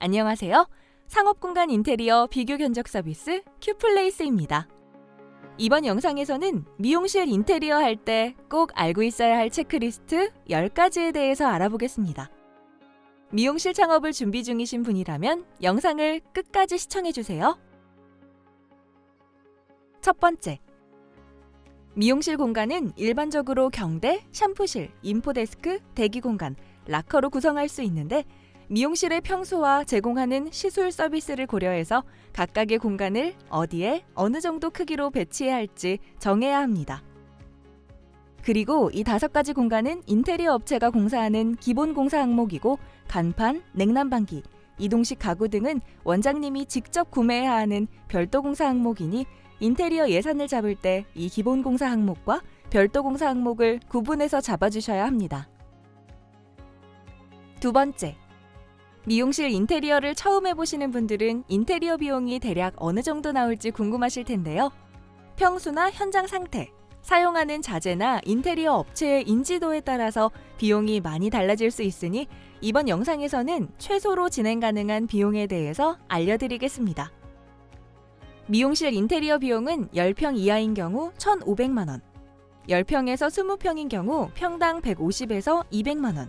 안녕하세요. 상업공간 인테리어 비교 견적 서비스 큐플레이스입니다. 이번 영상에서는 미용실 인테리어 할 때 꼭 알고 있어야 할 체크리스트 10가지에 대해서 알아보겠습니다. 미용실 창업을 준비 중이신 분이라면 영상을 끝까지 시청해주세요. 첫 번째, 미용실 공간은 일반적으로 경대, 샴푸실, 인포데스크, 대기공간, 락커로 구성할 수 있는데 미용실의 평수와 제공하는 시술 서비스를 고려해서 각각의 공간을 어디에 어느 정도 크기로 배치해야 할지 정해야 합니다. 그리고 이 5가지 공간은 인테리어 업체가 공사하는 기본 공사 항목이고 간판, 냉난방기, 이동식 가구 등은 원장님이 직접 구매해야 하는 별도 공사 항목이니 인테리어 예산을 잡을 때 이 기본 공사 항목과 별도 공사 항목을 구분해서 잡아주셔야 합니다. 두 번째, 미용실 인테리어를 처음 해보시는 분들은 인테리어 비용이 대략 어느 정도 나올지 궁금하실 텐데요. 평수나 현장 상태, 사용하는 자재나 인테리어 업체의 인지도에 따라서 비용이 많이 달라질 수 있으니 이번 영상에서는 최소로 진행 가능한 비용에 대해서 알려드리겠습니다. 미용실 인테리어 비용은 10평 이하인 경우 1,500만 원, 10평에서 20평인 경우 평당 150에서 200만 원,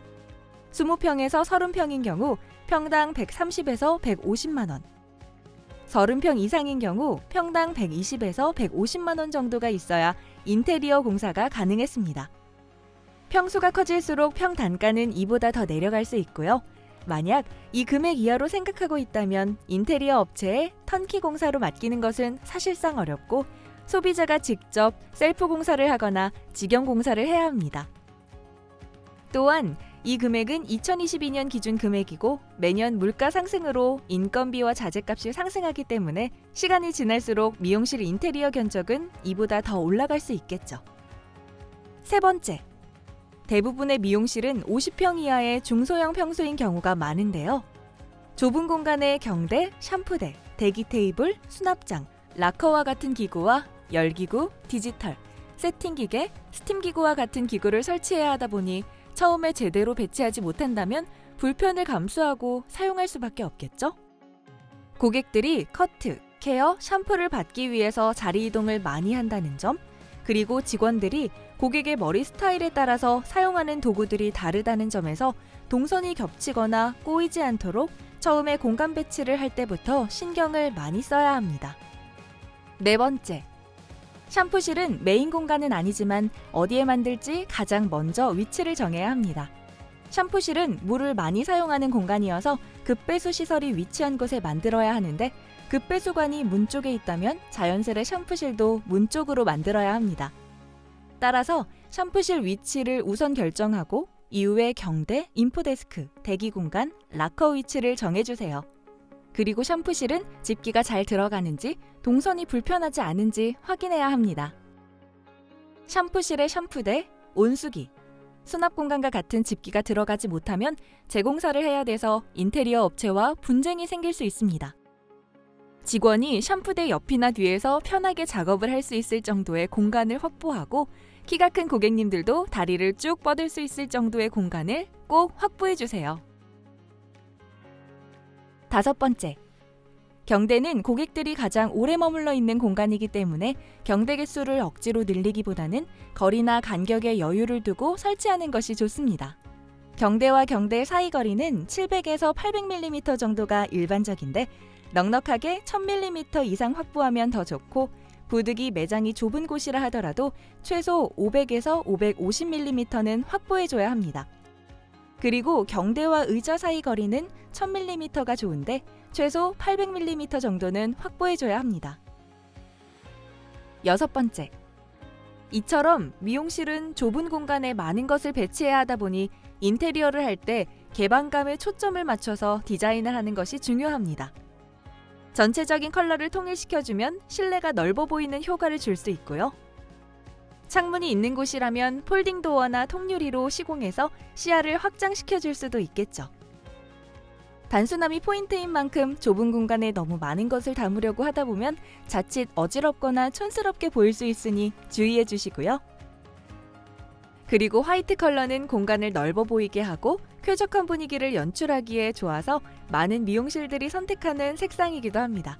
20평에서 30평인 경우 평당 130에서 150만 원, 30평 이상인 경우 평당 120에서 150만 원 정도가 있어야 인테리어 공사가 가능했습니다. 평수가 커질수록 평 단가는 이보다 더 내려갈 수 있고요. 만약 이 금액 이하로 생각하고 있다면 인테리어 업체에 턴키 공사로 맡기는 것은 사실상 어렵고 소비자가 직접 셀프 공사를 하거나 직영 공사를 해야 합니다. 또한 이 금액은 2022년 기준 금액이고 매년 물가 상승으로 인건비와 자재값이 상승하기 때문에 시간이 지날수록 미용실 인테리어 견적은 이보다 더 올라갈 수 있겠죠. 세 번째, 대부분의 미용실은 50평 이하의 중소형 평수인 경우가 많은데요. 좁은 공간에 경대, 샴푸대, 대기 테이블, 수납장, 락커와 같은 기구와 열기구, 디지털, 세팅기계, 스팀기구와 같은 기구를 설치해야 하다 보니 처음에 제대로 배치하지 못한다면 불편을 감수하고 사용할 수밖에 없겠죠? 고객들이 커트, 케어, 샴푸를 받기 위해서 자리 이동을 많이 한다는 점, 그리고 직원들이 고객의 머리 스타일에 따라서 사용하는 도구들이 다르다는 점에서 동선이 겹치거나 꼬이지 않도록 처음에 공간 배치를 할 때부터 신경을 많이 써야 합니다. 네 번째, 샴푸실은 메인 공간은 아니지만 어디에 만들지 가장 먼저 위치를 정해야 합니다. 샴푸실은 물을 많이 사용하는 공간이어서 급배수 시설이 위치한 곳에 만들어야 하는데 급배수관이 문 쪽에 있다면 자연스레 샴푸실도 문 쪽으로 만들어야 합니다. 따라서 샴푸실 위치를 우선 결정하고 이후에 경대, 인포데스크, 대기공간, 락커 위치를 정해주세요. 그리고 샴푸실은 집기가 잘 들어가는지 동선이 불편하지 않은지 확인해야 합니다. 샴푸실의 샴푸대, 온수기, 수납공간과 같은 집기가 들어가지 못하면 재공사를 해야 돼서 인테리어 업체와 분쟁이 생길 수 있습니다. 직원이 샴푸대 옆이나 뒤에서 편하게 작업을 할 수 있을 정도의 공간을 확보하고 키가 큰 고객님들도 다리를 쭉 뻗을 수 있을 정도의 공간을 꼭 확보해 주세요. 5번째, 경대는 고객들이 가장 오래 머물러 있는 공간이기 때문에 경대 개수를 억지로 늘리기보다는 거리나 간격에 여유를 두고 설치하는 것이 좋습니다. 경대와 경대 사이 거리는 700에서 800mm 정도가 일반적인데 넉넉하게 1000mm 이상 확보하면 더 좋고 부득이 매장이 좁은 곳이라 하더라도 최소 500에서 550mm는 확보해줘야 합니다. 그리고 경대와 의자 사이 거리는 1000mm가 좋은데 최소 800mm 정도는 확보해줘야 합니다. 6번째, 이처럼 미용실은 좁은 공간에 많은 것을 배치해야 하다 보니 인테리어를 할 때 개방감에 초점을 맞춰서 디자인을 하는 것이 중요합니다. 전체적인 컬러를 통일시켜주면 실내가 넓어 보이는 효과를 줄 수 있고요. 창문이 있는 곳이라면 폴딩 도어나 통유리로 시공해서 시야를 확장시켜줄 수도 있겠죠. 단순함이 포인트인 만큼 좁은 공간에 너무 많은 것을 담으려고 하다 보면 자칫 어지럽거나 촌스럽게 보일 수 있으니 주의해 주시고요. 그리고 화이트 컬러는 공간을 넓어 보이게 하고 쾌적한 분위기를 연출하기에 좋아서 많은 미용실들이 선택하는 색상이기도 합니다.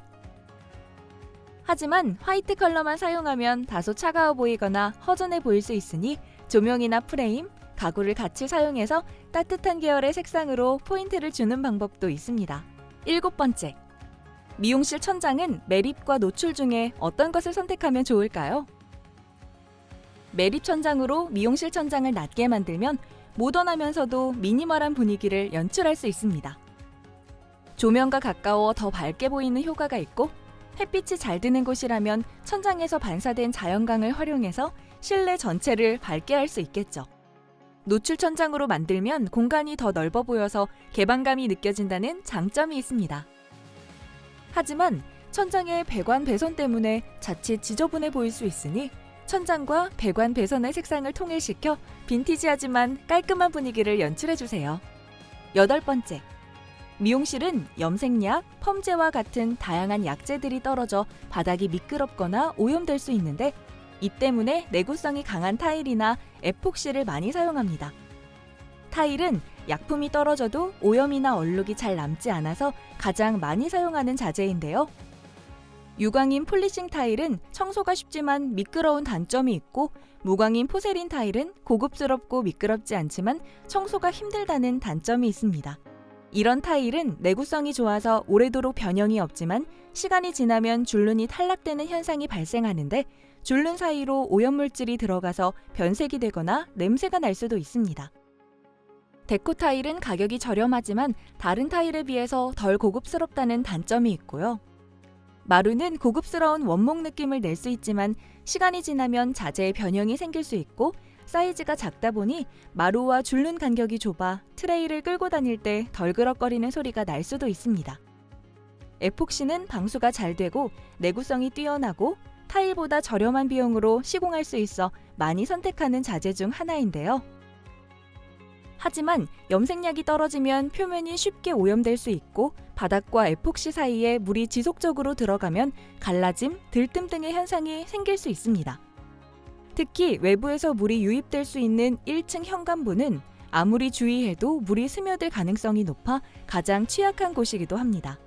하지만 화이트 컬러만 사용하면 다소 차가워 보이거나 허전해 보일 수 있으니 조명이나 프레임, 가구를 같이 사용해서 따뜻한 계열의 색상으로 포인트를 주는 방법도 있습니다. 7번째, 미용실 천장은 매립과 노출 중에 어떤 것을 선택하면 좋을까요? 매립 천장으로 미용실 천장을 낮게 만들면 모던하면서도 미니멀한 분위기를 연출할 수 있습니다. 조명과 가까워 더 밝게 보이는 효과가 있고 햇빛이 잘 드는 곳이라면 천장에서 반사된 자연광을 활용해서 실내 전체를 밝게 할 수 있겠죠. 노출 천장으로 만들면 공간이 더 넓어 보여서 개방감이 느껴진다는 장점이 있습니다. 하지만 천장의 배관 배선 때문에 자칫 지저분해 보일 수 있으니 천장과 배관 배선의 색상을 통일시켜 빈티지하지만 깔끔한 분위기를 연출해주세요. 8번째, 미용실은 염색약, 펌제와 같은 다양한 약재들이 떨어져 바닥이 미끄럽거나 오염될 수 있는데 이 때문에 내구성이 강한 타일이나 에폭시를 많이 사용합니다. 타일은 약품이 떨어져도 오염이나 얼룩이 잘 남지 않아서 가장 많이 사용하는 자재인데요. 유광인 폴리싱 타일은 청소가 쉽지만 미끄러운 단점이 있고 무광인 포세린 타일은 고급스럽고 미끄럽지 않지만 청소가 힘들다는 단점이 있습니다. 이런 타일은 내구성이 좋아서 오래도록 변형이 없지만 시간이 지나면 줄눈이 탈락되는 현상이 발생하는데 줄눈 사이로 오염물질이 들어가서 변색이 되거나 냄새가 날 수도 있습니다. 데코 타일은 가격이 저렴하지만 다른 타일에 비해서 덜 고급스럽다는 단점이 있고요. 마루는 고급스러운 원목 느낌을 낼 수 있지만 시간이 지나면 자재의 변형이 생길 수 있고 사이즈가 작다 보니 마루와 줄눈 간격이 좁아 트레이를 끌고 다닐 때 덜그럭거리는 소리가 날 수도 있습니다. 에폭시는 방수가 잘 되고 내구성이 뛰어나고 타일보다 저렴한 비용으로 시공할 수 있어 많이 선택하는 자재 중 하나인데요. 하지만 염색약이 떨어지면 표면이 쉽게 오염될 수 있고 바닥과 에폭시 사이에 물이 지속적으로 들어가면 갈라짐, 들뜸 등의 현상이 생길 수 있습니다. 특히 외부에서 물이 유입될 수 있는 1층 현관부는 아무리 주의해도 물이 스며들 가능성이 높아 가장 취약한 곳이기도 합니다.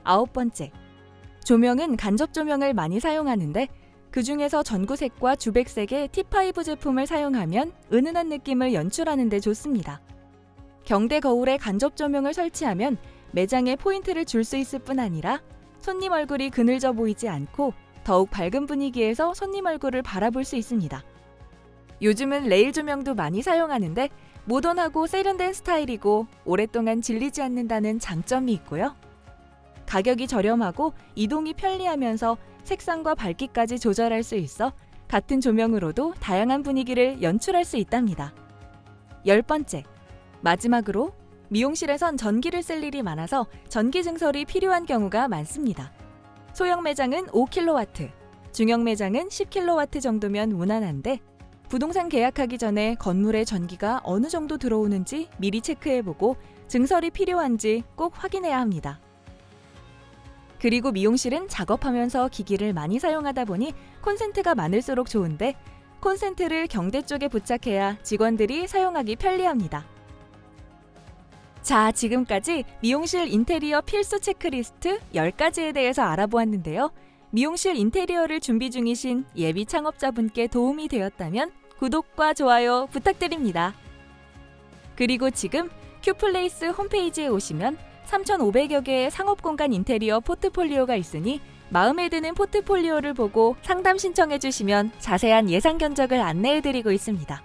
9번째, 조명은 간접 조명을 많이 사용하는데 그 중에서 전구색과 주백색의 T5 제품을 사용하면 은은한 느낌을 연출하는 데 좋습니다. 경대 거울에 간접 조명을 설치하면 매장에 포인트를 줄 수 있을 뿐 아니라 손님 얼굴이 그늘져 보이지 않고 더욱 밝은 분위기에서 손님 얼굴을 바라볼 수 있습니다. 요즘은 레일 조명도 많이 사용하는데 모던하고 세련된 스타일이고 오랫동안 질리지 않는다는 장점이 있고요. 가격이 저렴하고 이동이 편리하면서 색상과 밝기까지 조절할 수 있어 같은 조명으로도 다양한 분위기를 연출할 수 있답니다. 10번째, 마지막으로 미용실에선 전기를 쓸 일이 많아서 전기 증설이 필요한 경우가 많습니다. 소형 매장은 5kW, 중형 매장은 10kW 정도면 무난한데 부동산 계약하기 전에 건물에 전기가 어느 정도 들어오는지 미리 체크해보고 증설이 필요한지 꼭 확인해야 합니다. 그리고 미용실은 작업하면서 기기를 많이 사용하다 보니 콘센트가 많을수록 좋은데 콘센트를 경대 쪽에 부착해야 직원들이 사용하기 편리합니다. 자, 지금까지 미용실 인테리어 필수 체크리스트 10가지에 대해서 알아보았는데요. 미용실 인테리어를 준비 중이신 예비 창업자분께 도움이 되었다면 구독과 좋아요 부탁드립니다. 그리고 지금 큐플레이스 홈페이지에 오시면 3,500여 개의 상업공간 인테리어 포트폴리오가 있으니 마음에 드는 포트폴리오를 보고 상담 신청해 주시면 자세한 예상 견적을 안내해 드리고 있습니다.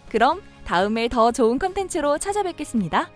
그럼 다음에 더 좋은 컨텐츠로 찾아뵙겠습니다.